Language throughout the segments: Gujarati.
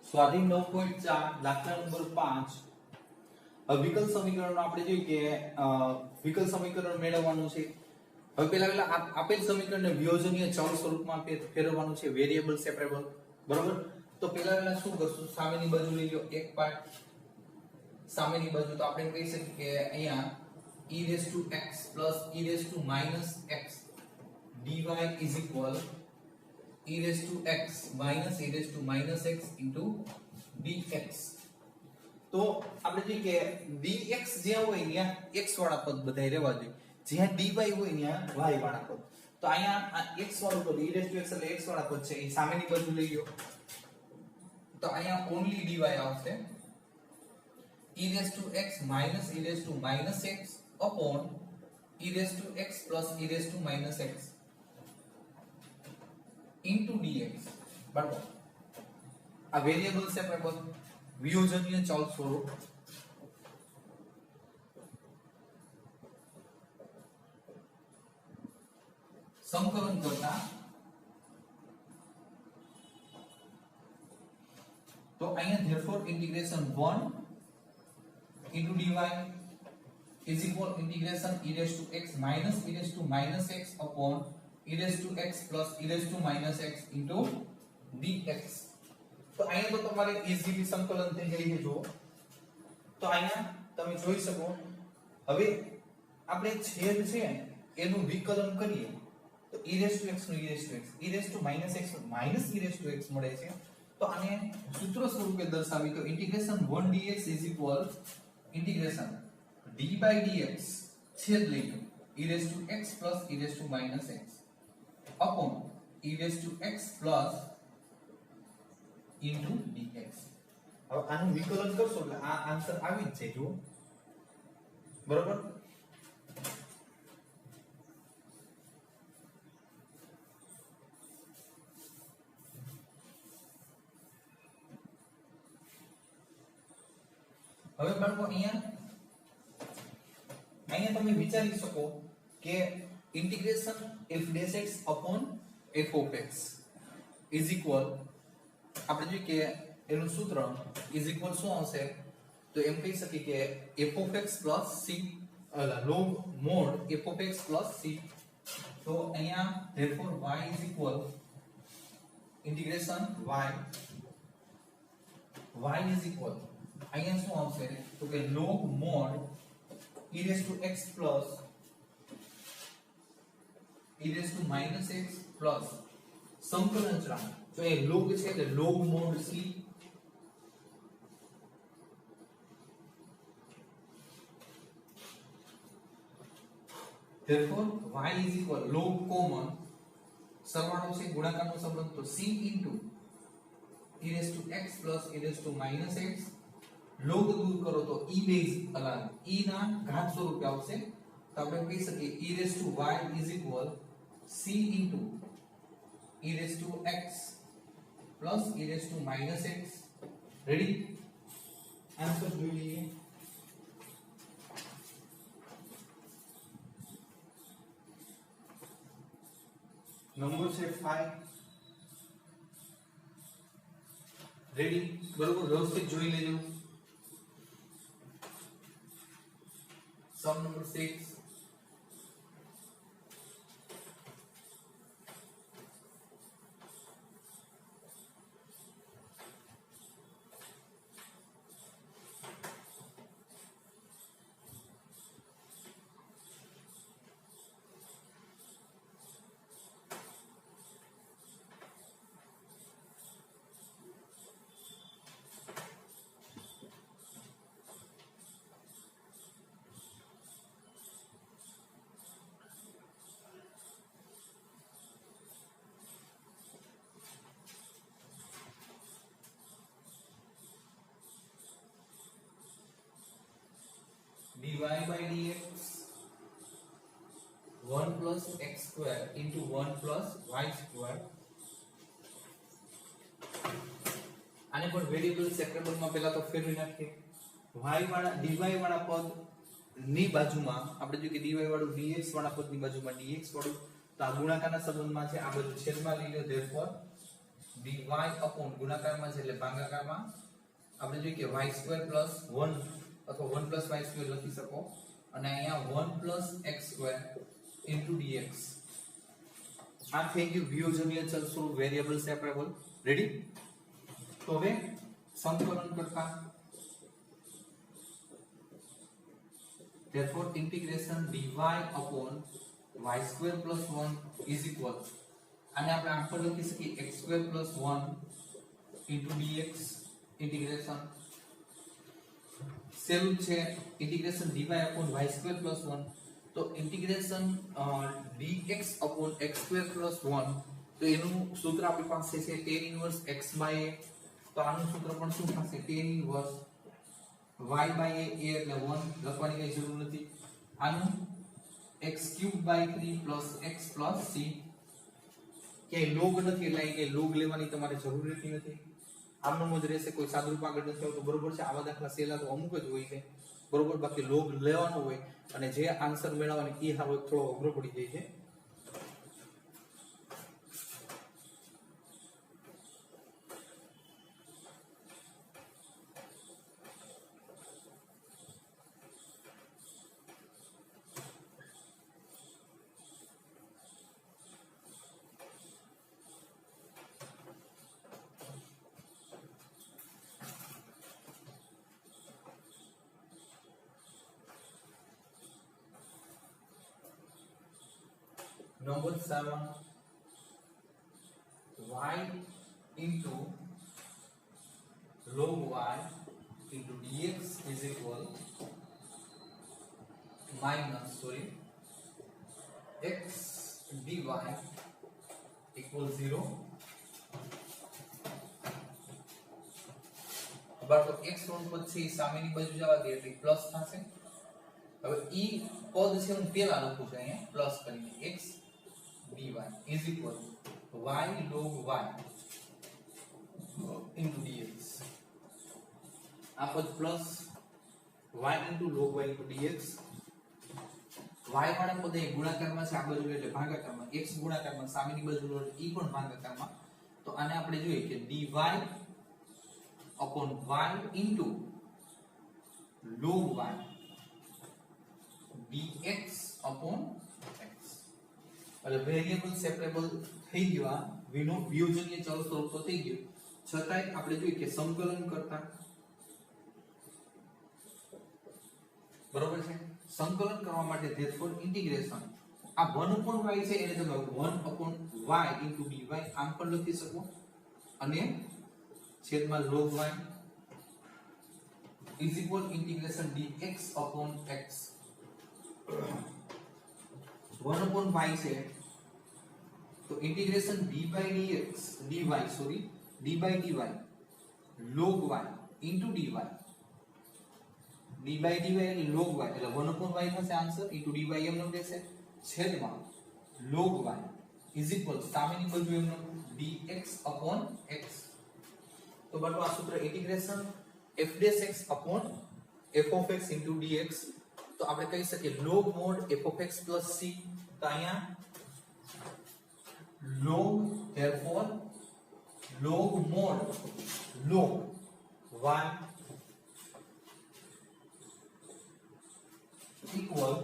સ્વાધ્યાય 9.4 દાખલા નંબર 5 વિકલ સમીકરણનો આપણે જોઈએ કે વિકલ સમીકરણ મેળવવાનું છે. હવે પહેલા આપેલ સમીકરણને વિયોજનીય ચલ સ્વરૂપમાં ફેરવવાનું છે, વેરિયેબલ સેપરેબલ. બરોબર? તો પહેલા શું કરશું? સામેની બાજુ લઈ લો એક પાર્ટ. સામેની બાજુ તો આપણે કહી શકીએ કે અહીંયા e raised to x plus e raised to minus x dy is equal e raised to x minus e raised to minus x into dx. તો આપણે જોઈએ કે dx જ્યાં હોય ત્યાં x વાળા પદ બધાય રહેવા જોઈએ, જ્યાં dy હોય ત્યાં y વાળા પદ. તો અહીંયા આ x વાળું પદ e raised to x એટલે x વાળા પદ છે, એ સામેની બાજુ લઈ લો. તો અહીંયા only dy આવશે. e raised to x minus e raised to minus x upon e raised to x plus e raised to minus x into dx. બરાબર? આ વેરિયેબલ સેપરેબલ વિયોજનીય ચલ સ્વરૂપ. સંકલન કરતા તો અહીંયા therefore integration 1 into dy is equal integration e raised to x minus e raised to minus x upon e raised to x plus e raised to minus x into dx. તો અહીંયા તો તમારે ઈઝીલી સંકલન થઈ જાય છે. જો તો અહીંયા તમે જોઈ શકો, હવે આપણે છેદ છે એનું વિકલન કરીએ તો e raised to x નું e raised to x, e raised to minus x નું minus e raised to x મળે છે. તો આને સૂત્ર સ્વરૂપે દર્શાવી તો integration 1 dx is equal integration d by dx છેદ લઈએ e raised to x plus e raised to minus x upon e raised to x plus into dx. હવે આનું વિકલન કરશો એટલે આ આન્સર આવી જ જાય. જુઓ, બરોબર? હવે બાળકો અહીંયા તમે વિચારી શકો કે integration f dash x upon f of x is equal, આપણે જોઈએ કે એનું સૂત્ર is equal શું આવશે? તો એમ કહી શકીએ કે f of x plus c log mod f of x plus c. તો અહીંયા therefore y is equal integration y is equal અહીંયા શું આવશે? તો કે log mod e raised to x plus e raised to minus x plus સંકલન અચળાંક. જો એ log છે એટલે log mod c therefore y is equal log common સરવાળો છે ગુણાકારનો સંબંધ, તો c into e raised to x plus e raised to minus x. log દૂર કરો તો e બેઝ અલગ e ના ઘાત સ્વરૂપે આવશે. તો આપણે કહી શકીએ e raised to y is equal c into e raised to x plus e raised to minus x. Ready? Answer જોઈ લઈએ. નંબર છે 5. રેડી? બરોબર? વ્યવસ્થિત જોઈ લેજો. Sum number 6. dy by dx 1 plus x square into 1 plus y square. આને પણ વેરીએબલ સેપરેબલ માં પહેલા તો ફેરવી નાખીએ. y વાળા dy વાળા પદ ની બાજુમાં આપણે જોઈએ કે dy વાળું dx વાળા પદની બાજુમાં dx વાળું, તો આ ગુણાકારના સંબંધમાં છે, આ બધું છેદમાં લઈ લો. therefore dy dy upon ગુણાકારમાં છે એટલે ભાગાકારમાં આપણે જોઈએ કે y² + 1 અથવા 1 + y² લખી શકો અને અહીંયા 1 + x² dx આ થઈ ગયું વિયોજનીય ચલ સ્વરૂપ વેરિયેબલ સેપરેબલ. રેડી? તો હવે સંકલન કરતા therefore integration dy upon y² + 1 is equal અને આપણે આમ પણ લખી શકીએ x² + 1 dx integration સેલું છે integration dy upon y² + 1 તો integration dx upon x² + 1 તો એનું સૂત્ર આપણી પાસે છે tan inverse x/a તો આનું સૂત્ર પણ શું થશે tan inverse y/a એટલે 1 લખવાની કઈ જરૂર નથી. આનું x³ / 3 + x + c કે લોગ નથી એટલે અહીં કે લોગ લેવાની તમારે જરૂર નથી. આમનું જ રહેશે, કોઈ સાદુરૂપ આગળ નથી આવતું. બરોબર છે? આવા દાખલા સેલા તો અમુક જ હોય છે. બરોબર? બાકી લોગ લેવાનો હોય અને જે આન્સર મેળવવાની ઈ હારો થોડો અઘરો પડી જાય છે. Number 7 y into log y into dx is equal x dy equal 0. બરાબર x1 પદ છે સામેની બાજુ જવા દે એટલે પ્લસ થશે. હવે ઈ પદ છે હું પહેલા લખું છું અહીંયા પ્લસ કરીને x dy is equal y log y into dx. આ પદ plus y into log y into dx. y વાળા પદ એ ગુણાકારમાં છે આ બાજુ એટલે ભાગાકારમાં, x ગુણાકારમાં સામેની બાજુ એટલે ઈ પણ ભાગાકારમાં. તો આને આપણે જોઈએ કે dy upon y into log y dx upon x એટલે વેરિયેબલ સેપરેબલ થઈ ગયો. આ વિયોજનીય ચલ સ્વરૂપ તો થઈ ગયું, છતાંય આપણે જોઈએ કે સંકલન કરતા બરોબર છે. સંકલન કરવા માટે therefore integration આ 1/y છે એને તમે 1/y into dy આમ પણ લખી શકો અને છેદમાં log y is equal integration dx upon x 1/y છે તો integration d/dx dy sorry d/dy log y into dy d/dy એટલે log y એટલે 1/y થશે આન્સર into dy એમનો રહેશે છેદમાં log y is equal સામેની બાજુ એમનો dx upon x. તો બરાબર આ સૂત્ર integration f'(x) upon f of x into dx તો આપણે કહી શકીએ log mod f of x plus c. તો અહીંયા log therefore log mod log y equal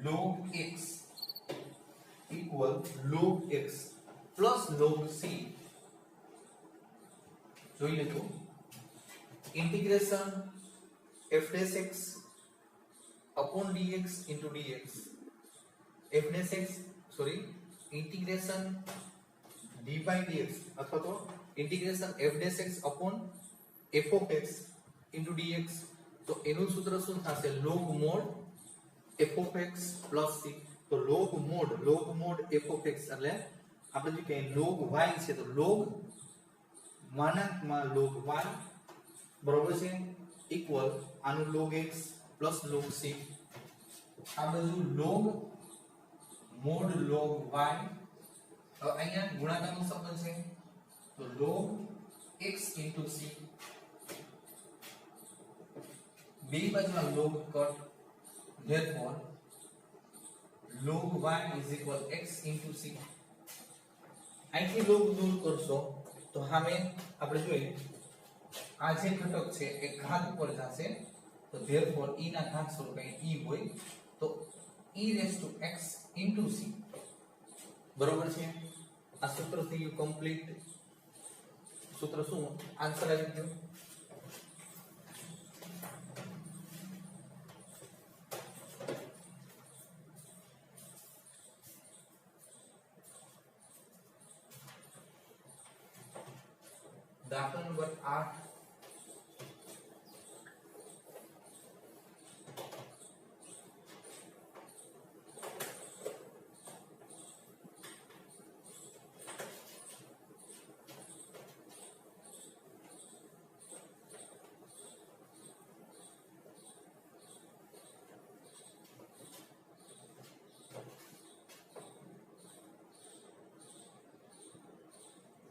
log x equal log x plus log c. જોઈ લેજો integration f'(x) upon dx into dx f'(x) sorry integration d/dx અથવા તો integration f'(x) upon f of x into dx તો એનું સૂત્ર શું થશે log mod f of x plus c. તો log mod f of x એટલે આપણે જે કહે log y છે તો log માનાંકમાં log y બરોબર છે ઇક્વલ આનું log x plus log c આ બધું log mod log y. હવે અહીંયા ગુણાકારનો સંબંધ છે તો log x into c બે બાજુમાં log cut therefore log y is equal x into c અહીંથી લોગ દૂર કરશો તો સામે આપણે જોઈએ આ જે ઘટક છે એ ઘાત ઉપર જશે તો therefore e ના ઘાત સ્વરૂપે e હોય તો e raised to x into c બરોબર છે આ સૂત્ર થઈ ગયું કમ્પ્લીટ સૂત્ર શું આન્સર આવી ગયો દાખલા number 8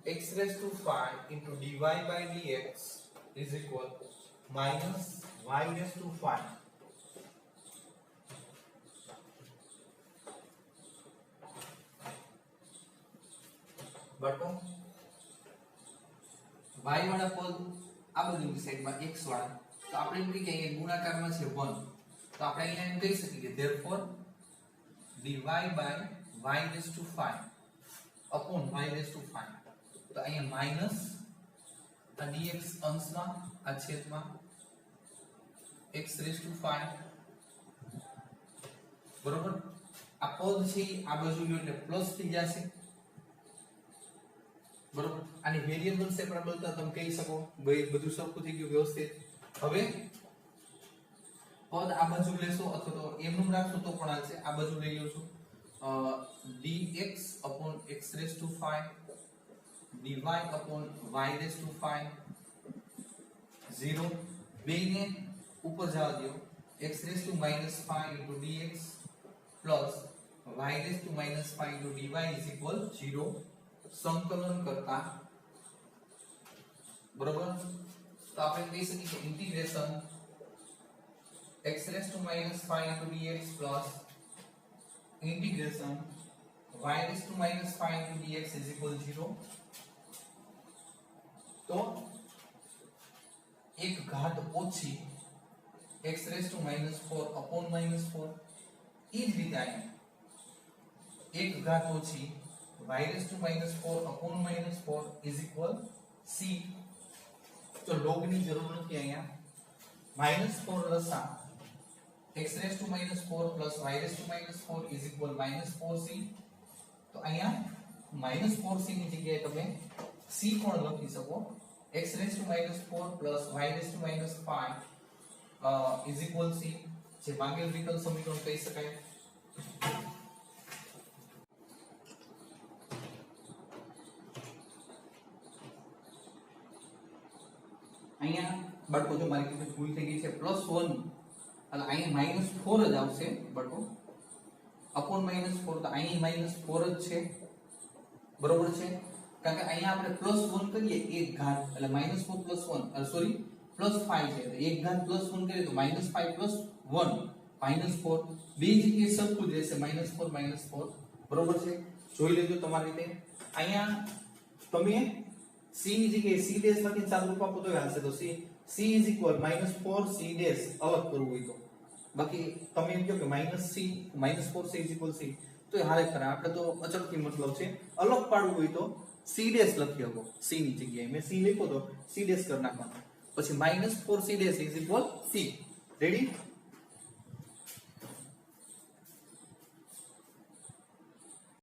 x raised to 5 into dy by dx is equal minus y raised to 5 બટો y વાળા પદ આ બાજુની સાઈડમાં x વાળા તો આપણે એમ કહીએ કે ગુણાકારમાં છે 1 તો આપણે અહીંયા એમ કહી શકીએ કે therefore dy by y raised to 5 upon y raised to 5 તો અહીંયા માઈનસ આ dx અંશમાં આ છેદમાં x raised to 5 બરોબર આ પદ છે આ બાજુ લ્યો એટલે પ્લસ થઈ જશે બરોબર આની વેરીએબલ સેપરેબલતા તમે કહી શકો બધું સરખું થઈ ગયું વ્યવસ્થિત હવે પદ આ બાજુ લેશો અથવા તો એમનું રાખશો તો પણ આવશે આ બાજુ લઈ લો છો dx upon x raised to 5 dy upon y raised to 5 0 બેને ઉપર જવા દો x raised to -5 into dx plus y raised to -5 into dy is equal 0 સંકલન કરતા બરોબર તો આપણે કહી શકીએ કે integration x raised to -5 into dx plus integration y raised to -5 into dx is equal 0 तो एक घात ओછી x raised to -4 upon -4 એ જ રીતે આયા એક ઘાત ઓછી y raised to -4 upon -4 is equal c તો log ની જરૂર નથી આયા -4 લસા x raised to -4 plus y raised to -4 is equal -4c તો આયા -4c ની જગ્યાએ તમે c પણ લખી શકો x raised to -4 plus y raised to -5 is equal c જે માંગેલ વિકલ સમીકરણ કહી શકાય અહીંયા બટકો જો મારી પાસે ભૂલ થઈ ગઈ છે +1 એટલે અહીંયા -4 જ આવશે બટકો upon -4 તો અહીંયા -4 જ છે બરોબર છે કારણ કે અહીંયા આપણે +1 કરીએ એક ઘાત એટલે -4 +1 સોરી +5 છે તો એક ઘાત +1 કરીએ તો -5 +1 -4 બે જગ્યાએ સરખું જ રહેશે -4 -4 બરોબર છે જોઈ લેજો તમારી રીતે અહીંયા તમે c ની જગ્યાએ c ડેશ લખીને ચાલુ રૂપ આપો તો આવશે તો c is equal -4c dash અલગ કરવું હોય તો બાકી તમે એમ કહો કે -4c is equal c તો એ હારે ખરા આપણે તો અચળથી મતલબ છે અલગ પાડવું હોય તો c ડેશ લખી શકો c ની જગ્યાએ મેં c લખ્યો તો c ડેશ કરી નાખવાનો પછી -4c dash is equal c ready